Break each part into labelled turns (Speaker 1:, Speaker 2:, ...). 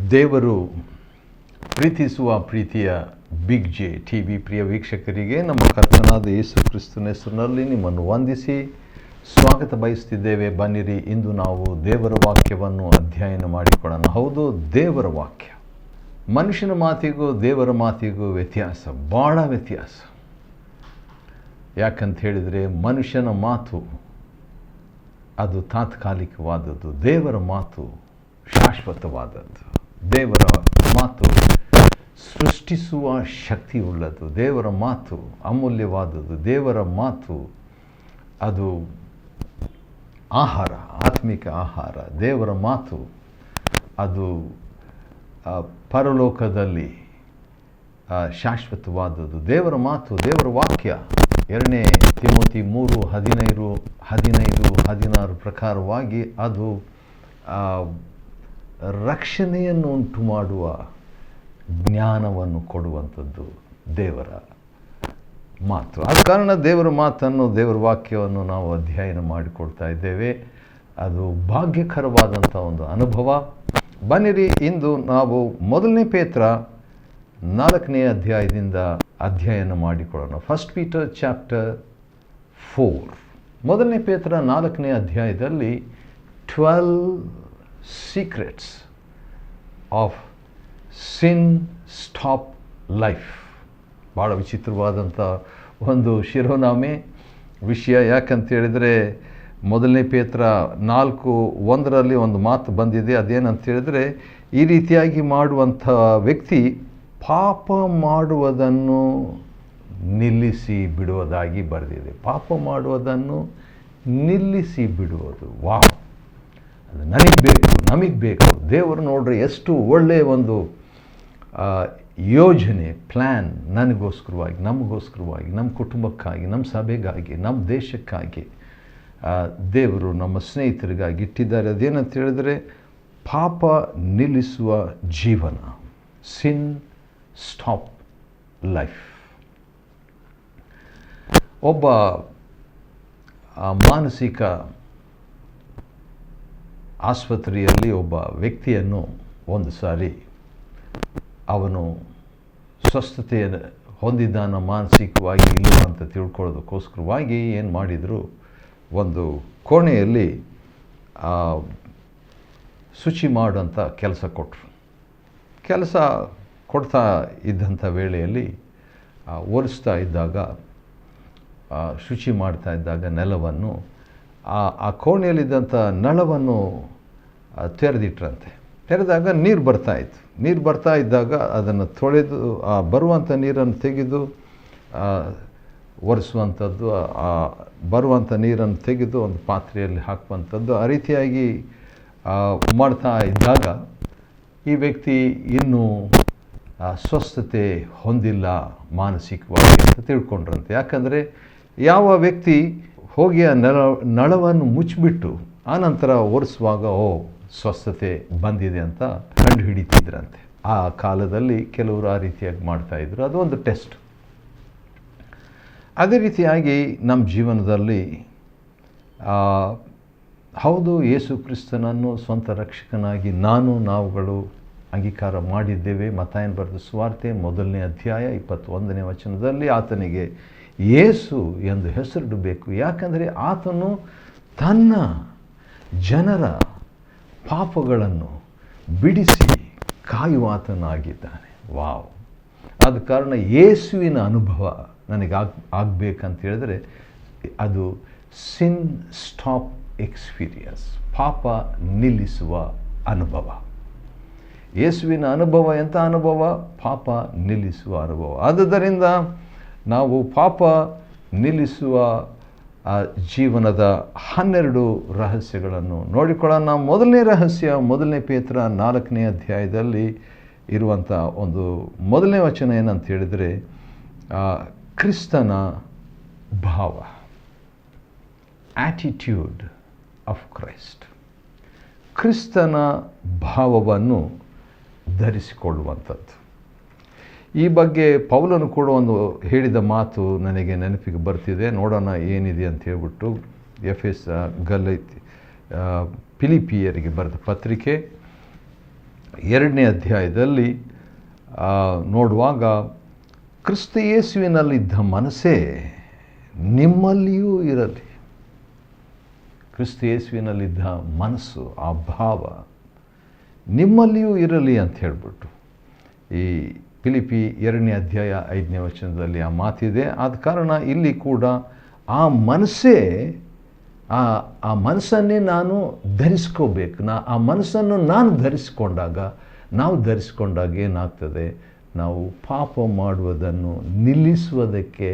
Speaker 1: ದೇವರು ಪ್ರೀತಿಸುವ ಪ್ರೀತಿಯ ಬಿಗ್ ಜೆ ಟಿ ವಿ ಪ್ರಿಯ ವೀಕ್ಷಕರಿಗೆ ನಮ್ಮ ಕರ್ತನಾದ ಯೇಸು ಕ್ರಿಸ್ತನ ಹೆಸರಿನಲ್ಲಿ ನಿಮ್ಮನ್ನು ವಂದಿಸಿ ಸ್ವಾಗತ ಬಯಸ್ತಿದ್ದೇವೆ. ಬನ್ನಿರಿ, ಇಂದು ನಾವು ದೇವರ ವಾಕ್ಯವನ್ನು ಅಧ್ಯಯನ ಮಾಡಿಕೊಳ್ಳೋಣ. ಹೌದು, ದೇವರ ವಾಕ್ಯ. ಮನುಷ್ಯನ ಮಾತಿಗೂ ದೇವರ ಮಾತಿಗೂ ವ್ಯತ್ಯಾಸ, ಭಾಳ ವ್ಯತ್ಯಾಸ. ಯಾಕಂತ ಹೇಳಿದರೆ ಮನುಷ್ಯನ ಮಾತು ಅದು ತಾತ್ಕಾಲಿಕವಾದದ್ದು, ದೇವರ ಮಾತು ಶಾಶ್ವತವಾದದ್ದು. ದೇವರ ಮಾತು ಸೃಷ್ಟಿಸುವ ಶಕ್ತಿ ಉಳ್ಳದು. ದೇವರ ಮಾತು ಅಮೂಲ್ಯವಾದದ್ದು. ದೇವರ ಮಾತು ಅದು ಆಹಾರ, ಆತ್ಮಿಕ ಆಹಾರ. ದೇವರ ಮಾತು ಅದು ಪರಲೋಕದಲ್ಲಿ ಶಾಶ್ವತವಾದದ್ದು. ದೇವರ ಮಾತು, ದೇವರ ವಾಕ್ಯ 2 ತಿಮೋತಿ 3:15-16 ಪ್ರಕಾರವಾಗಿ ಅದು ರಕ್ಷಣೆಯನ್ನು ಉಂಟು ಮಾಡುವ ಜ್ಞಾನವನ್ನು ಕೊಡುವಂಥದ್ದು ದೇವರ ಮಾತು. ಆದ ಕಾರಣ ದೇವರ ಮಾತನ್ನು, ದೇವರ ವಾಕ್ಯವನ್ನು ನಾವು ಅಧ್ಯಯನ ಮಾಡಿಕೊಳ್ತಾ ಇದ್ದೇವೆ. ಅದು ಭಾಗ್ಯಕರವಾದಂಥ ಒಂದು ಅನುಭವ. ಬನ್ನಿರಿ, ಇಂದು ನಾವು 1 ಪೇತ್ರ 4ನೇ ಅಧ್ಯಾಯದಿಂದ ಅಧ್ಯಯನ ಮಾಡಿಕೊಳ್ಳೋಣ. 1 Peter chapter 4. 1 ಪೇತ್ರ 4ನೇ ಅಧ್ಯಾಯದಲ್ಲಿ 12 secrets of sin stop life. ಭಾಳ ವಿಚಿತ್ರವಾದಂಥ ಒಂದು ಶಿರೋನಾಮೆ ವಿಷಯ. ಯಾಕಂತ ಹೇಳಿದರೆ 1 ಪೇತ್ರ 4:1 ಒಂದು ಮಾತು ಬಂದಿದೆ. ಅದೇನಂತ ಹೇಳಿದರೆ, ಈ ರೀತಿಯಾಗಿ ಮಾಡುವಂಥ ವ್ಯಕ್ತಿ ಪಾಪ ಮಾಡುವುದನ್ನು ನಿಲ್ಲಿಸಿ ಬಿಡುವುದಾಗಿ ಬರೆದಿದೆ. ಪಾಪ ಮಾಡುವುದನ್ನು ನಿಲ್ಲಿಸಿ ಬಿಡುವುದು. ವಾವ್, ಅದು ನಮಗೆ ಬೇಕು. ದೇವರು ನೋಡ್ರಿ ಎಷ್ಟು ಒಳ್ಳೆಯ ಒಂದು ಯೋಜನೆ, ಪ್ಲ್ಯಾನ್ ನನಗೋಸ್ಕರವಾಗಿ, ನಮಗೋಸ್ಕರವಾಗಿ, ನಮ್ಮ ಕುಟುಂಬಕ್ಕಾಗಿ, ನಮ್ಮ ಸಭೆಗಾಗಿ, ನಮ್ಮ ದೇಶಕ್ಕಾಗಿ ದೇವರು ನಮ್ಮ ಸ್ನೇಹಿತರಿಗಾಗಿ ಇಟ್ಟಿದ್ದಾರೆ. ಅದೇನಂತ ಹೇಳಿದರೆ, ಪಾಪ ನಿಲ್ಲಿಸುವ ಜೀವನ, ಸಿನ್ ಸ್ಟಾಪ್ ಲೈಫ್. ಒಬ್ಬ ಮಾನಸಿಕ ಆಸ್ಪತ್ರೆಯಲ್ಲಿ ಒಬ್ಬ ವ್ಯಕ್ತಿಯನ್ನು ಒಂದು ಸಾರಿ ಅವನು ಸ್ವಸ್ಥತೆಯನ್ನು ಹೊಂದಿದ್ದಾನ ಮಾನಸಿಕವಾಗಿ ಇಲ್ಲ ಅಂತ ತಿಳ್ಕೊಳ್ಳೋದಕ್ಕೋಸ್ಕರವಾಗಿ ಏನು ಮಾಡಿದರು, ಒಂದು ಕೋಣೆಯಲ್ಲಿ ಶುಚಿ ಮಾಡೋಂಥ ಕೆಲಸ ಕೊಟ್ಟರು. ಕೆಲಸ ಕೊಡ್ತಾ ಇದ್ದಂಥ ವೇಳೆಯಲ್ಲಿ ಒರೆಸ್ತಾ ಇದ್ದಾಗ, ಶುಚಿ ಮಾಡ್ತಾ ಇದ್ದಾಗ ನೆಲವನ್ನು, ಆ ಕೋಣೆಯಲ್ಲಿದ್ದಂಥ ನಳವನ್ನು ತೆರೆದಿಟ್ರಂತೆ. ತೆರೆದಾಗ ನೀರು ಬರ್ತಾಯಿತ್ತು. ನೀರು ಬರ್ತಾ ಇದ್ದಾಗ ಅದನ್ನು ತೊಳೆದು ಬರುವಂಥ ನೀರನ್ನು ತೆಗೆದು ಒರೆಸುವಂಥದ್ದು, ಬರುವಂಥ ನೀರನ್ನು ತೆಗೆದು ಒಂದು ಪಾತ್ರೆಯಲ್ಲಿ ಹಾಕುವಂಥದ್ದು, ಆ ರೀತಿಯಾಗಿ ಮಾಡ್ತಾ ಇದ್ದಾಗ ಈ ವ್ಯಕ್ತಿ ಇನ್ನೂ ಸ್ವಸ್ಥತೆ ಹೊಂದಿಲ್ಲ ಮಾನಸಿಕವಾಗಿ ಅಂತ ತಿಳ್ಕೊಂಡ್ರಂತೆ. ಯಾಕಂದರೆ ಯಾವ ವ್ಯಕ್ತಿ ಹೋಗಿ ಆ ನಳವನ್ನು ಮುಚ್ಚಿಬಿಟ್ಟು ಆನಂತರ ಒರೆಸುವಾಗ ಸ್ವಸ್ಥತೆ ಬಂದಿದೆ ಅಂತ ಕಂಡು ಹಿಡಿತಿದ್ರಂತೆ. ಆ ಕಾಲದಲ್ಲಿ ಕೆಲವರು ಆ ರೀತಿಯಾಗಿ ಮಾಡ್ತಾಯಿದ್ರು. ಅದು ಒಂದು ಟೆಸ್ಟ್. ಅದೇ ರೀತಿಯಾಗಿ ನಮ್ಮ ಜೀವನದಲ್ಲಿ ಹೌದು, ಯೇಸು ಕ್ರಿಸ್ತನನ್ನು ಸ್ವಂತ ರಕ್ಷಕನಾಗಿ ನಾವುಗಳು ಅಂಗೀಕಾರ ಮಾಡಿದ್ದೇವೆ. ಮತ್ತಾಯನ ಬರೆದ ಸುವಾರ್ತೆ 1ನೇ ಅಧ್ಯಾಯ 21ನೇ ವಚನದಲ್ಲಿ ಆತನಿಗೆ ಯೇಸು ಎಂದು ಹೆಸರಿಡಬೇಕು, ಯಾಕಂದರೆ ಆತನು ತನ್ನ ಜನರ ಪಾಪಗಳನ್ನು ಬಿಡಿಸಿ ಕಾಯುವಾತನಾಗಿದ್ದಾನೆ. ವಾವ್! ಆದ ಕಾರಣ ಯೇಸುವಿನ ಅನುಭವ ನನಗೆ ಆಗಬೇಕಂತ ಹೇಳಿದ್ರೆ ಅದು ಸಿನ್ ಸ್ಟಾಪ್ ಎಕ್ಸ್ಪೀರಿಯನ್ಸ್, ಪಾಪ ನಿಲ್ಲಿಸುವ ಅನುಭವ. ಯೇಸುವಿನ ಅನುಭವ ಎಂಥ ಅನುಭವ? ಪಾಪ ನಿಲ್ಲಿಸುವ ಅನುಭವ. ಆದುದರಿಂದ ನಾವು ಪಾಪ ನಿಲ್ಲಿಸುವ ಜೀವನದ 12 ರಹಸ್ಯಗಳನ್ನು ನೋಡಿಕೊಳ್ಳೋಣ. 1ನೇ ರಹಸ್ಯ 1 ಪೇತ್ರ 4ನೇ ಅಧ್ಯಾಯದಲ್ಲಿ ಇರುವಂಥ ಒಂದು 1ನೇ ವಚನ ಏನಂತ ಹೇಳಿದರೆ, ಕ್ರಿಸ್ತನ ಭಾವ, ಆಟಿಟ್ಯೂಡ್ ಆಫ್ ಕ್ರೈಸ್ಟ್. ಕ್ರಿಸ್ತನ ಭಾವವನ್ನು ಧರಿಸಿಕೊಳ್ಳುವಂಥದ್ದು. ಈ ಬಗ್ಗೆ ಪೌಲನು ಕೂಡ ಒಂದು ಹೇಳಿದ ಮಾತು ನನಗೆ ನೆನಪಿಗೆ ಬರ್ತಿದೆ. ನೋಡೋಣ ಏನಿದೆ ಅಂತ ಹೇಳ್ಬಿಟ್ಟು. ಫಿಲಿಪಿಯರಿಗೆ ಬರೆದ ಪತ್ರಿಕೆ 2ನೇ ಅಧ್ಯಾಯದಲ್ಲಿ ನೋಡುವಾಗ ಕ್ರಿಸ್ತ ಯೇಸುವಿನಲ್ಲಿದ್ದ ಮನಸ್ಸೇ ನಿಮ್ಮಲ್ಲಿಯೂ ಇರಲಿ. ಕ್ರಿಸ್ತ ಯೇಸುವಿನಲ್ಲಿದ್ದ ಮನಸ್ಸು, ಆ ಭಾವ ನಿಮ್ಮಲ್ಲಿಯೂ ಇರಲಿ ಅಂತ ಹೇಳಿಬಿಟ್ಟು ಈ ಫಿಲಿಪ್ಪಿ 2ನೇ ಅಧ್ಯಾಯ 5ನೇ ವಚನದಲ್ಲಿ ಆ ಮಾತಿದೆ. ಆದ ಕಾರಣ ಇಲ್ಲಿ ಕೂಡ ಆ ಮನಸ್ಸೇ, ಆ ಮನಸ್ಸನ್ನೇ ನಾನು ಧರಿಸ್ಕೋಬೇಕು. ಆ ಮನಸ್ಸನ್ನು ನಾನು ಧರಿಸ್ಕೊಂಡಾಗ ಏನಾಗ್ತದೆ, ನಾವು ಪಾಪ ಮಾಡುವುದನ್ನು ನಿಲ್ಲಿಸುವುದಕ್ಕೆ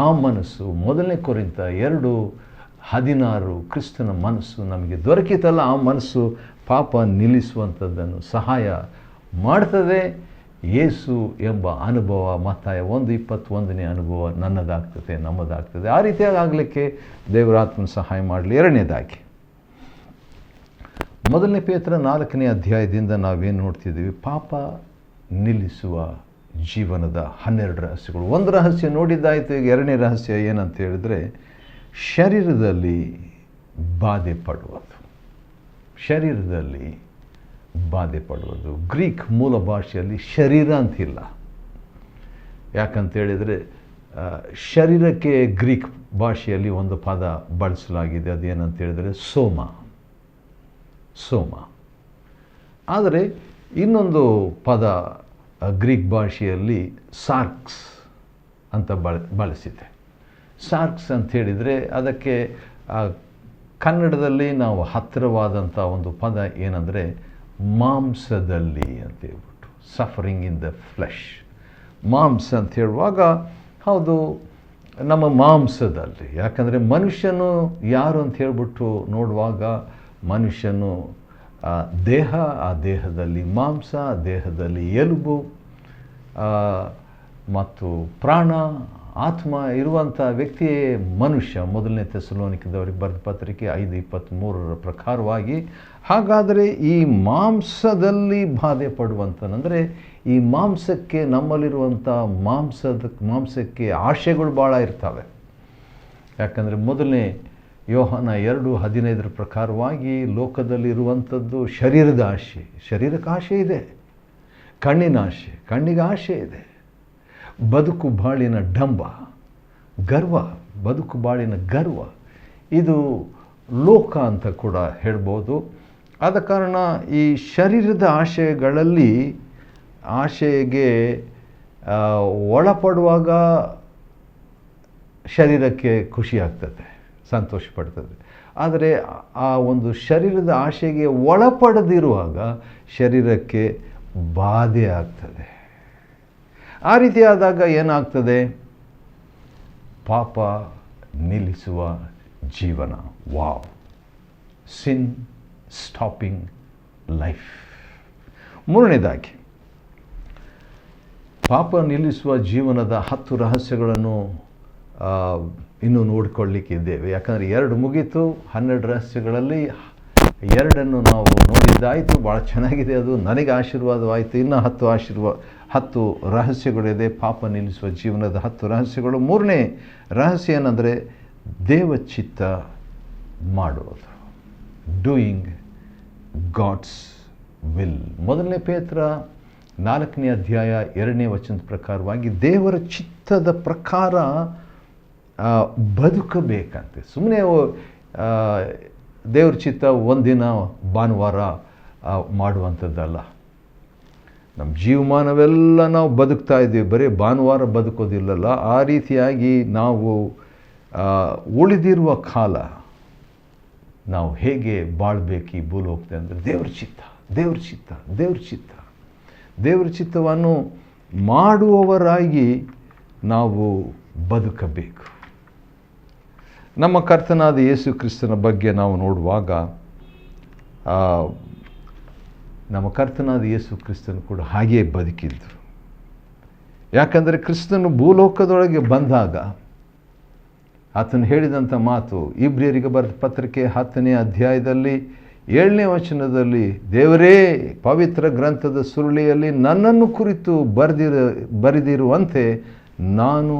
Speaker 1: ಆ ಮನಸ್ಸು, 1 ಕೊರಿಂಥ 2:16 ಕ್ರಿಸ್ತನ ಮನಸ್ಸು ನಮಗೆ ದೊರಕಿತಲ್ಲ, ಆ ಮನಸ್ಸು ಪಾಪ ನಿಲ್ಲಿಸುವಂಥದ್ದನ್ನು ಸಹಾಯ ಮಾಡ್ತದೆ. ಯೇಸು ಎಂಬ ಅನುಭವ, ಮತ್ತಾಯ 1:21 ಅನುಭವ ನನ್ನದಾಗ್ತದೆ, ನಮ್ಮದಾಗ್ತದೆ. ಆ ರೀತಿಯಾಗಿ ಆಗಲಿಕ್ಕೆ ದೇವರಾತ್ಮನ ಸಹಾಯ ಮಾಡಲಿ. 2ನೇದಾಗಿ 1 ಪೇತ್ರ 4ನೇ ಅಧ್ಯಾಯದಿಂದ ನಾವೇನು ನೋಡ್ತಿದ್ದೀವಿ, ಪಾಪ ನಿಲ್ಲಿಸುವ ಜೀವನದ 12 ರಹಸ್ಯಗಳು. ಒಂದು ರಹಸ್ಯ ನೋಡಿದ್ದಾಯಿತು. ಈಗ 2ನೇ ರಹಸ್ಯ ಏನಂತ ಹೇಳಿದ್ರೆ, ಶರೀರದಲ್ಲಿ ಬಾಧೆ ಪಡುವುದು. ಗ್ರೀಕ್ ಮೂಲ ಭಾಷೆಯಲ್ಲಿ ಶರೀರ ಅಂತಿಲ್ಲ. ಯಾಕಂತೇಳಿದರೆ ಶರೀರಕ್ಕೆ ಗ್ರೀಕ್ ಭಾಷೆಯಲ್ಲಿ ಒಂದು ಪದ ಬಳಸಲಾಗಿದೆ. ಅದೇನಂತೇಳಿದರೆ ಸೋಮ. ಆದರೆ ಇನ್ನೊಂದು ಪದ ಗ್ರೀಕ್ ಭಾಷೆಯಲ್ಲಿ ಸಾರ್ಕ್ಸ್ ಅಂತ ಬಳಸಿದೆ. ಸಾರ್ಕ್ಸ್ ಅಂತ ಹೇಳಿದರೆ ಅದಕ್ಕೆ ಕನ್ನಡದಲ್ಲಿ ನಾವು ಹತ್ತಿರವಾದಂಥ ಒಂದು ಪದ ಏನಂದರೆ ಮಾಂಸದಲ್ಲಿ ಅಂತ ಹೇಳ್ಬಿಟ್ಟು, ಸಫರಿಂಗ್ ಇನ್ ದ ಫ್ಲೆಶ್. ಮಾಂಸ ಅಂತ ಹೇಳುವಾಗ ಹೌದು, ನಮ್ಮ ಮಾಂಸದಲ್ಲಿ. ಯಾಕಂದರೆ ಮನುಷ್ಯನು ಯಾರು ಅಂತ ಹೇಳ್ಬಿಟ್ಟು ನೋಡುವಾಗ, ಮನುಷ್ಯನು ದೇಹ, ಆ ದೇಹದಲ್ಲಿ ಮಾಂಸ, ದೇಹದಲ್ಲಿ ಎಲುಬು ಮತ್ತು ಪ್ರಾಣ, ಆತ್ಮ ಇರುವಂಥ ವ್ಯಕ್ತಿಯೇ ಮನುಷ್ಯ. 1ನೇ ಥೆಸಲೋನಿಕದವರಿಗೆ ಬರೆದ ಪತ್ರಿಕೆ 5:23 ಪ್ರಕಾರವಾಗಿ. ಹಾಗಾದರೆ ಈ ಮಾಂಸದಲ್ಲಿ ಬಾಧೆ ಪಡುವಂಥನಂದರೆ, ಈ ಮಾಂಸಕ್ಕೆ, ನಮ್ಮಲ್ಲಿರುವಂಥ ಮಾಂಸಕ್ಕೆ ಆಶೆಗಳು ಭಾಳ ಇರ್ತವೆ. ಯಾಕಂದರೆ 1ನೇ ಯೋಹಾನ 2:15 ಪ್ರಕಾರವಾಗಿ ಲೋಕದಲ್ಲಿರುವಂಥದ್ದು ಶರೀರದ ಆಶೆ. ಶರೀರಕ್ಕೆ ಆಶೆ ಇದೆ, ಕಣ್ಣಿಗೆ ಆಶೆ ಇದೆ, ಬದುಕು ಬಾಳಿನ ಡಂಬ, ಬದುಕು ಬಾಳಿನ ಗರ್ವ, ಇದು ಲೋಕ ಅಂತ ಕೂಡ ಹೇಳ್ಬೋದು. ಆದ ಕಾರಣ ಈ ಶರೀರದ ಆಶೆಗೆ ಒಳಪಡುವಾಗ ಶರೀರಕ್ಕೆ ಖುಷಿ ಆಗ್ತದೆ, ಸಂತೋಷ ಪಡ್ತದೆ. ಆದರೆ ಆ ಒಂದು ಶರೀರದ ಆಶೆಗೆ ಒಳಪಡದಿರುವಾಗ ಶರೀರಕ್ಕೆ ಬಾಧೆ ಆಗ್ತದೆ. ಆ ರೀತಿಯಾದಾಗ ಏನಾಗ್ತದೆ, ಪಾಪ ನಿಲ್ಲಿಸುವ ಜೀವನ. ವಾವ್, ಸಿನ್ ಸ್ಟಾಪಿಂಗ್ ಲೈಫ್. 3ನೇದಾಗಿ ಪಾಪ ನಿಲ್ಲಿಸುವ ಜೀವನದ 10 ರಹಸ್ಯಗಳನ್ನು ಇನ್ನೂ ನೋಡಿಕೊಳ್ಳಿಕ್ಕಿದ್ದೇವೆ. ಯಾಕಂದರೆ 2 ಮುಗೀತು. 12 ರಹಸ್ಯಗಳಲ್ಲಿ 2 ನಾವು ನೋಡಿದ್ದಾಯಿತು. ಭಾಳ ಚೆನ್ನಾಗಿದೆ, ಅದು ನನಗೆ ಆಶೀರ್ವಾದವಾಯಿತು. ಇನ್ನು 10 ರಹಸ್ಯಗಳಿದೆ, ಪಾಪ ನಿಲ್ಲಿಸುವ ಜೀವನದ 10 ರಹಸ್ಯಗಳು. 3ನೇ ರಹಸ್ಯ ಏನಂದರೆ ದೇವಚಿತ್ತ ಮಾಡುವುದು, ಡೂಯಿಂಗ್ ಗಾಡ್ಸ್ ವಿಲ್. 1 ಪೇತ್ರ 4ನೇ ಅಧ್ಯಾಯ 2ನೇ ವಚನದ ಪ್ರಕಾರವಾಗಿ ದೇವರ ಚಿತ್ತದ ಪ್ರಕಾರ ಬದುಕಬೇಕಂತೆ. ಸುಮ್ಮನೆ ದೇವ್ರ ಚಿತ್ತ ಒಂದಿನ ಭಾನುವಾರ ಮಾಡುವಂಥದ್ದಲ್ಲ. ನಮ್ಮ ಜೀವಮಾನವೆಲ್ಲ ನಾವು ಬದುಕ್ತಾ ಇದ್ದೀವಿ, ಬರೀ ಭಾನುವಾರ ಬದುಕೋದಿಲ್ಲಲ್ಲ. ಆ ರೀತಿಯಾಗಿ ನಾವು ಉಳಿದಿರುವ ಕಾಲ ನಾವು ಹೇಗೆ ಬಾಳ್ಬೇಕು ಈ ಭೂಲೋಕದಲ್ಲಿ ಅಂದರೆ ದೇವ್ರ ಚಿತ್ತವನ್ನು ಮಾಡುವವರಾಗಿ ನಾವು ಬದುಕಬೇಕು. ನಮ್ಮ ಕರ್ತನಾದ ಯೇಸು ಕ್ರಿಸ್ತನ ಬಗ್ಗೆ ನಾವು ನೋಡುವಾಗ, ನಮ್ಮ ಕರ್ತನಾದ ಯೇಸು ಕ್ರಿಸ್ತನು ಕೂಡ ಹಾಗೆಯೇ ಬದುಕಿದ್ರು. ಯಾಕಂದರೆ ಕ್ರಿಸ್ತನು ಭೂಲೋಕದೊಳಗೆ ಬಂದಾಗ ಆತನು ಹೇಳಿದಂಥ ಮಾತು, ಇಬ್ರಿಯರಿಗೆ ಬರೆದ ಪತ್ರಿಕೆ 10ನೇ ಅಧ್ಯಾಯದಲ್ಲಿ 7ನೇ ವಚನದಲ್ಲಿ, ದೇವರೇ ಪವಿತ್ರ ಗ್ರಂಥದ ಸುರುಳಿಯಲ್ಲಿ ನನ್ನನ್ನು ಕುರಿತು ಬರೆದಿರುವಂತೆ ನಾನು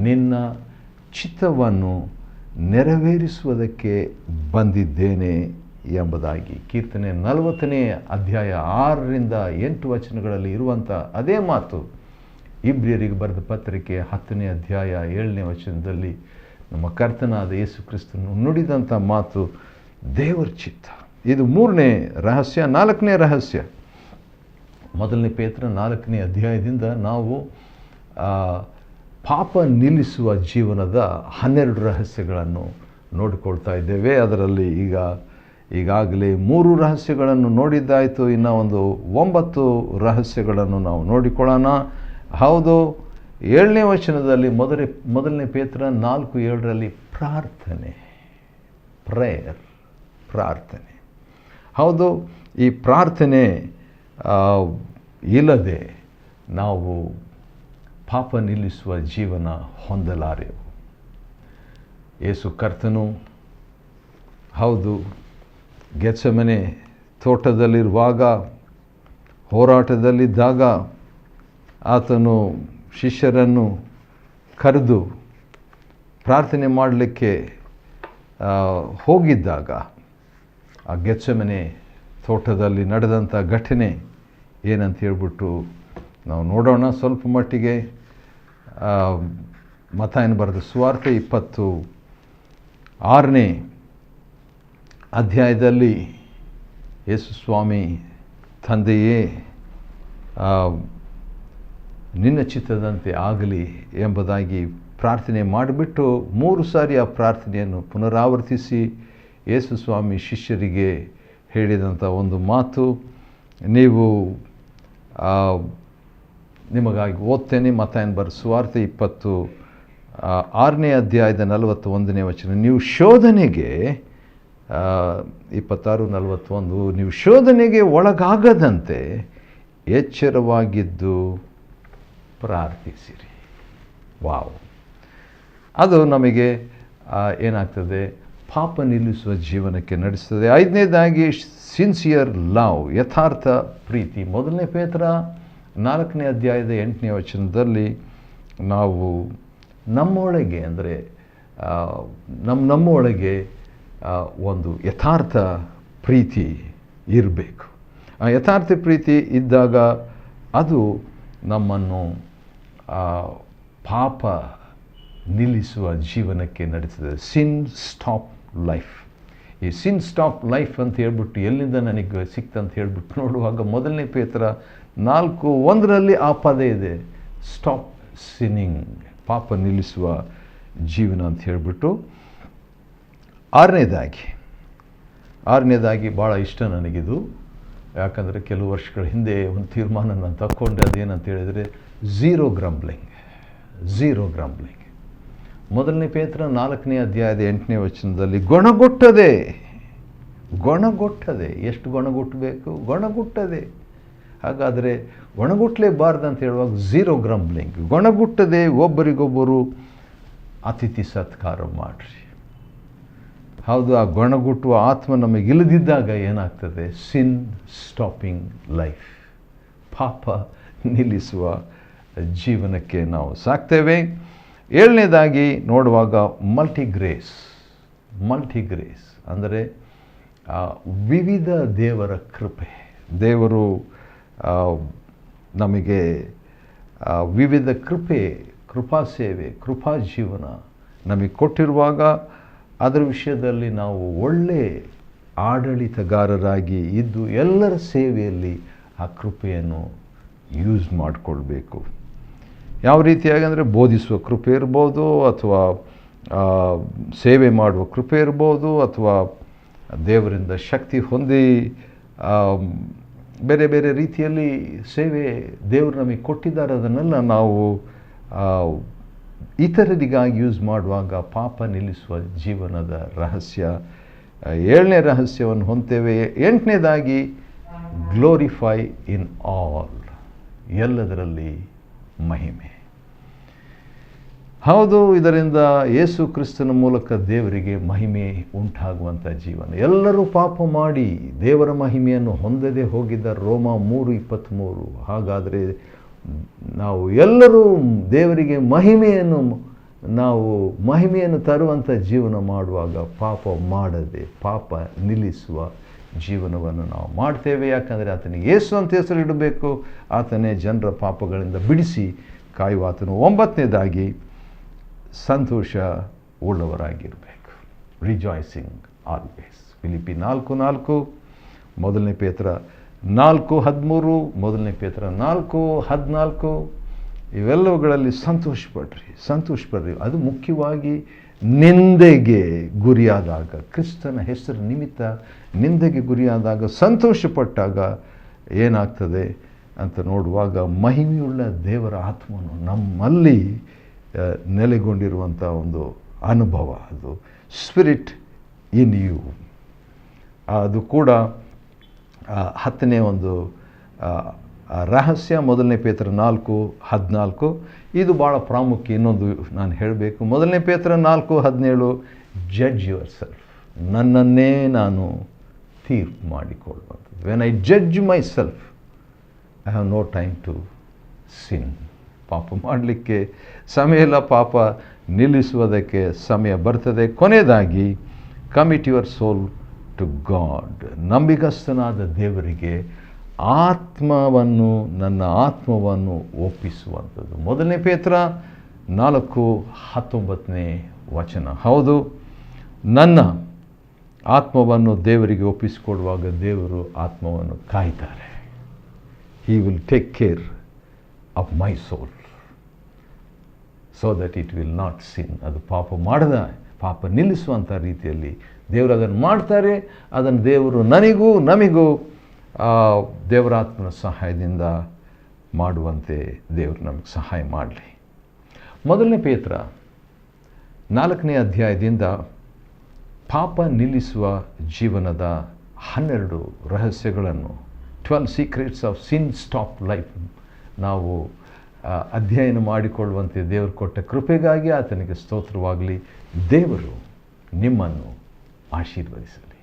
Speaker 1: ನಿನ್ನ ಚಿತ್ತವನ್ನು ನೆರವೇರಿಸುವುದಕ್ಕೆ ಬಂದಿದ್ದೇನೆ ಎಂಬುದಾಗಿ. ಕೀರ್ತನೆ 40ನೇ ಅಧ್ಯಾಯ 6ರಿಂದ 8 ವಚನಗಳಲ್ಲಿ ಇರುವಂಥ ಅದೇ ಮಾತು ಇಬ್ರಿಯರಿಗೆ ಬರೆದ ಪತ್ರಿಕೆ 10ನೇ ಅಧ್ಯಾಯ 7ನೇ ವಚನದಲ್ಲಿ ನಮ್ಮ ಕರ್ತನಾದ ಯೇಸು ಕ್ರಿಸ್ತನು ನುಡಿದಂಥ ಮಾತು ದೇವರ ಚಿತ್ತ. ಇದು 3ನೇ ರಹಸ್ಯ. 4ನೇ ರಹಸ್ಯ, 1 ಪೇತ್ರ 4ನೇ ಅಧ್ಯಾಯದಿಂದ ನಾವು ಪಾಪ ನಿಲ್ಲಿಸುವ ಜೀವನದ 12 ರಹಸ್ಯಗಳನ್ನು ನೋಡಿಕೊಳ್ತಾ ಇದ್ದೇವೆ. ಅದರಲ್ಲಿ ಈಗಾಗಲೇ 3 ರಹಸ್ಯಗಳನ್ನು ನೋಡಿದ್ದಾಯಿತು. ಇನ್ನು ಒಂದು 9 ರಹಸ್ಯಗಳನ್ನು ನಾವು ನೋಡಿಕೊಳ್ಳೋಣ. ಹೌದು, 7ನೇ ವಚನದಲ್ಲಿ 1 ಪೇತ್ರ 4:7ರಲ್ಲಿ ಪ್ರಾರ್ಥನೆ, ಪ್ರೇಯರ್, ಪ್ರಾರ್ಥನೆ. ಹೌದು, ಈ ಪ್ರಾರ್ಥನೆ ಇಲ್ಲದೆ ನಾವು ಪಾಪ ನಿಲ್ಲಿಸುವ ಜೀವನ ಹೊಂದಲಾರೆವು. ಯೇಸು ಕರ್ತನು ಹೌದು ಗೆತ್ಸೆಮನೆ ತೋಟದಲ್ಲಿರುವಾಗ, ಹೋರಾಟದಲ್ಲಿದ್ದಾಗ ಆತನು ಶಿಷ್ಯರನ್ನು ಕರೆದು ಪ್ರಾರ್ಥನೆ ಮಾಡಲಿಕ್ಕೆ ಹೋಗಿದ್ದಾಗ ಆ ಗೆತ್ಸೆಮನೆ ತೋಟದಲ್ಲಿ ನಡೆದಂಥ ಘಟನೆ ಏನಂತ ಹೇಳ್ಬಿಟ್ಟು ನಾವು ನೋಡೋಣ ಸ್ವಲ್ಪ ಮಟ್ಟಿಗೆ. ಮತ್ತಾಯನ ಬರೆದ ಸುವಾರ್ತೆ 26ನೇ ಅಧ್ಯಾಯದಲ್ಲಿ ಯೇಸು ಸ್ವಾಮಿ, ತಂದೆಯೇ ನಿನ್ನ ಚಿತ್ತದಂತೆ ಆಗಲಿ ಎಂಬುದಾಗಿ ಪ್ರಾರ್ಥನೆ ಮಾಡಿಬಿಟ್ಟು 3 ಸಾರಿ ಆ ಪ್ರಾರ್ಥನೆಯನ್ನು ಪುನರಾವರ್ತಿಸಿ ಯೇಸು ಸ್ವಾಮಿ ಶಿಷ್ಯರಿಗೆ ಹೇಳಿದಂಥ ಒಂದು ಮಾತು ನೀವು ನಿಮಗಾಗಿ ಓದ್ತೇನೆ. ಮತ್ತಾಯನ ಬರೆದ ಸುವಾರ್ತೆ 26ನೇ ಅಧ್ಯಾಯದ 41ನೇ ವಚನ. ನೀವು ಶೋಧನೆಗೆ 26:41 ನೀವು ಶೋಧನೆಗೆ ಒಳಗಾಗದಂತೆ ಎಚ್ಚರವಾಗಿದ್ದು ಪ್ರಾರ್ಥಿಸಿರಿ. ವಾವ್! ಅದು ನಮಗೆ ಏನಾಗ್ತದೆ, ಪಾಪ ನಿಲ್ಲಿಸುವ ಜೀವನಕ್ಕೆ ನಡೆಸ್ತದೆ. 5ನೇದಾಗಿ ಸಿನ್ಸಿಯರ್ ಲವ್, ಯಥಾರ್ಥ ಪ್ರೀತಿ. 1 ಪೇತ್ರ 4ನೇ ಅಧ್ಯಾಯದ 8ನೇ ವಚನದಲ್ಲಿ ನಾವು ನಮ್ಮೊಳಗೆ ಅಂದರೆ ನಮ್ಮೊಳಗೆ ಒಂದು ಯಥಾರ್ಥ ಪ್ರೀತಿ ಇರಬೇಕು. ಆ ಯಥಾರ್ಥ ಪ್ರೀತಿ ಇದ್ದಾಗ ಅದು ನಮ್ಮನ್ನು ಪಾಪ ನಿಲ್ಲಿಸುವ ಜೀವನಕ್ಕೆ ನಡೆಸ್ತದೆ. ಸಿನ್ ಸ್ಟಾಪ್ ಲೈಫ್. ಈ ಸಿನ್ ಸ್ಟಾಪ್ ಲೈಫ್ ಅಂತ ಹೇಳ್ಬಿಟ್ಟು ಎಲ್ಲಿಂದ ನನಗೆ ಸಿಕ್ತಂತ ಹೇಳ್ಬಿಟ್ಟು ನೋಡುವಾಗ 1 ಪೇತ್ರ 4:1ರಲ್ಲಿ ಆ ಪದ ಇದೆ, ಸ್ಟಾಪ್ ಸಿನ್ನಿಂಗ್, ಪಾಪ ನಿಲ್ಲಿಸುವ ಜೀವನ ಅಂತ ಹೇಳಿಬಿಟ್ಟು. 6ನೇದಾಗಿ ಭಾಳ ಇಷ್ಟ ನನಗಿದು. ಯಾಕಂದರೆ ಕೆಲವು ವರ್ಷಗಳ ಹಿಂದೆ ಒಂದು ತೀರ್ಮಾನ ನಾನು ತಗೊಂಡೆ. ಅದೇನಂತ ಹೇಳಿದರೆ ಝೀರೋ ಗ್ರಂಬ್ಲಿಂಗ್. 1 ಪೇತ್ರ 4ನೇ ಅಧ್ಯಾಯದ 8ನೇ ವಚನದಲ್ಲಿ ಗೊಣಗುಟ್ಟದೆ. ಎಷ್ಟು ಗೊಣಗುಟ್ಟಬೇಕು? ಗೊಣಗುಟ್ಟದೆ. ಹಾಗಾದರೆ ಗೊಣಗುಟ್ಟಲೇಬಾರ್ದು ಅಂತ ಹೇಳುವಾಗ ಝೀರೋ ಗ್ರಂಬ್ಲಿಂಗ್, ಗೊಣಗುಟ್ಟದೆ ಒಬ್ಬರಿಗೊಬ್ಬರು ಅತಿಥಿ ಸತ್ಕಾರ ಮಾಡಿರಿ. ಹೌದು, ಆ ಗೊಣಗುಟ್ಟುವ ಆತ್ಮ ನಮಗಿಲ್ಲದಿದ್ದಾಗ ಏನಾಗ್ತದೆ? ಸಿನ್ ಸ್ಟಾಪಿಂಗ್ ಲೈಫ್, ಪಾಪ ನಿಲ್ಲಿಸುವ ಜೀವನಕ್ಕೆ ನಾವು ಸಾಕ್ತೇವೆ. 7ನೇದಾಗಿ ನೋಡುವಾಗ ಮಲ್ಟಿಗ್ರೇಸ್ ಅಂದರೆ ವಿವಿಧ ದೇವರ ಕೃಪೆ. ದೇವರು ನಮಗೆ ವಿವಿಧ ಕೃಪಾ ಸೇವೆ, ಕೃಪಾ ಜೀವನ ನಮಗೆ ಕೊಟ್ಟಿರುವಾಗ ಅದರ ವಿಷಯದಲ್ಲಿ ನಾವು ಒಳ್ಳೆ ಆಡಳಿತಗಾರರಾಗಿ ಇದ್ದು ಎಲ್ಲರ ಸೇವೆಯಲ್ಲಿ ಆ ಕೃಪೆಯನ್ನು ಯೂಸ್ ಮಾಡಿಕೊಳ್ಬೇಕು. ಯಾವ ರೀತಿಯಾಗಿ ಅಂದರೆ ಬೋಧಿಸುವ ಕೃಪೆ ಇರ್ಬೋದು, ಅಥವಾ ಸೇವೆ ಮಾಡುವ ಕೃಪೆ ಇರ್ಬೋದು, ಅಥವಾ ದೇವರಿಂದ ಶಕ್ತಿ ಹೊಂದಿ ಬೇರೆ ಬೇರೆ ರೀತಿಯಲ್ಲಿ ಸೇವೆ ದೇವರು ನಮಗೆ ಕೊಟ್ಟಿದ್ದಾರೆ. ಅದನ್ನೆಲ್ಲ ನಾವು ಇತರರಿಗಾಗಿ ಯೂಸ್ ಮಾಡುವಾಗ ಪಾಪ ನಿಲ್ಲಿಸುವ ಜೀವನದ ರಹಸ್ಯ 7ನೇ ರಹಸ್ಯವನ್ನು ಹೊಂದ್ತೇವೆ. 8ನೇದಾಗಿ ಗ್ಲೋರಿಫೈ ಇನ್ ಆಲ್, ಎಲ್ಲದರಲ್ಲಿ ಮಹಿಮೆ. ಹೌದು, ಇದರಿಂದ ಯೇಸು ಕ್ರಿಸ್ತನ ಮೂಲಕ ದೇವರಿಗೆ ಮಹಿಮೆ ಉಂಟಾಗುವಂಥ ಜೀವನ. ಎಲ್ಲರೂ ಪಾಪ ಮಾಡಿ ದೇವರ ಮಹಿಮೆಯನ್ನು ಹೊಂದದೆ ಹೋಗಿದ್ದ ರೋಮ 3:23. ಹಾಗಾದರೆ ನಾವು ಎಲ್ಲರೂ ದೇವರಿಗೆ ಮಹಿಮೆಯನ್ನು ನಾವು ಮಹಿಮೆಯನ್ನು ತರುವಂಥ ಜೀವನ ಮಾಡುವಾಗ ಪಾಪ ಮಾಡದೆ ಪಾಪ ನಿಲ್ಲಿಸುವ ಜೀವನವನ್ನು ನಾವು ಮಾಡ್ತೇವೆ. ಯಾಕಂದರೆ ಆತನಿಗೆ ಯೇಸು ಅಂತ ಹೆಸರು ಇಡಬೇಕು. ಆತನೇ ಜನರ ಪಾಪಗಳಿಂದ ಬಿಡಿಸಿ ಕಾಯುವ ಆತನು. 9ನೇದಾಗಿ ಸಂತೋಷ ಉಳ್ಳವರಾಗಿರಬೇಕು. Rejoicing always. ಫಿಲಿಪಿ 4:4, 1 ಪೇತ್ರ 4:13, 1 ಪೇತ್ರ 4:14, ಇವೆಲ್ಲವುಗಳಲ್ಲಿ ಸಂತೋಷಪಡ್ರಿ. ಅದು ಮುಖ್ಯವಾಗಿ ನಿಂದೆಗೆ ಗುರಿಯಾದಾಗ, ಕ್ರಿಸ್ತನ ಹೆಸರು ನಿಮಿತ್ತ ನಿಂದೆಗೆ ಗುರಿಯಾದಾಗ, ಸಂತೋಷಪಟ್ಟಾಗ ಏನಾಗ್ತದೆ ಅಂತ ನೋಡುವಾಗ ಮಹಿಮೆಯುಳ್ಳ ದೇವರ ಆತ್ಮನು ನಮ್ಮಲ್ಲಿ ನೆಲೆಗೊಂಡಿರುವಂಥ ಒಂದು ಅನುಭವ, ಅದು ಸ್ಪಿರಿಟ್ ಇನ್ ಯು. ಅದು ಕೂಡ 10ನೇ ಒಂದು ರಹಸ್ಯ. 1 ಪೇತ್ರ 4:14. ಇದು ಭಾಳ ಪ್ರಾಮುಖ್ಯ. ಇನ್ನೊಂದು ನಾನು ಹೇಳಬೇಕು. 1 ಪೇತ್ರ 4:17, ಜಡ್ಜ್ ಯುವರ್ ಸೆಲ್ಫ್. ನನ್ನನ್ನೇ ನಾನು ತೀರ್ಪು ಮಾಡಿಕೊಳ್ಳುವಂಥದ್ದು. When I judge myself, I have no time to sin. ಪಾಪ ಮಾಡಲಿಕ್ಕೆ ಸಮಯ ಇಲ್ಲ, ಪಾಪ ನಿಲ್ಲಿಸುವುದಕ್ಕೆ ಸಮಯ ಬರ್ತದೆ. ಕೊನೆಯದಾಗಿ, commit your soul to God. ನಂಬಿಗಸ್ತನಾದ ದೇವರಿಗೆ ನನ್ನ ಆತ್ಮವನ್ನು ಒಪ್ಪಿಸುವಂಥದ್ದು. 1 ಪೇತ್ರ 4:19. ಹೌದು, ನನ್ನ ಆತ್ಮವನ್ನು ದೇವರಿಗೆ ಒಪ್ಪಿಸಿಕೊಡುವಾಗ ದೇವರು ಆತ್ಮವನ್ನು ಕಾಯ್ತಾರೆ. He will take care of my soul so that it will not sin. ಅದು ಪಾಪ ನಿಲ್ಲಿಸುವಂಥ ರೀತಿಯಲ್ಲಿ ದೇವರು ಅದನ್ನು ಮಾಡ್ತಾರೆ. ಅದನ್ನು ದೇವರು ನಮಗೂ ದೇವರಾತ್ಮನ ಸಹಾಯದಿಂದ ಮಾಡುವಂತೆ ದೇವರು ನಮಗೆ ಸಹಾಯ ಮಾಡಲಿ. 1 ಪೇತ್ರ 4ನೇ ಅಧ್ಯಾಯದಿಂದ ಪಾಪ ನಿಲ್ಲಿಸುವ ಜೀವನದ 12 ರಹಸ್ಯಗಳನ್ನು, 12 secrets of sin stop life ನಾವು ಅಧ್ಯಯನ ಮಾಡಿಕೊಳ್ಳುವಂತೆ ದೇವರು ಕೊಟ್ಟ ಕೃಪೆಗಾಗಿ ಆತನಿಗೆ ಸ್ತೋತ್ರವಾಗಲಿ. ದೇವರು ನಿಮ್ಮನ್ನು ಆಶೀರ್ವದಿಸಲಿ.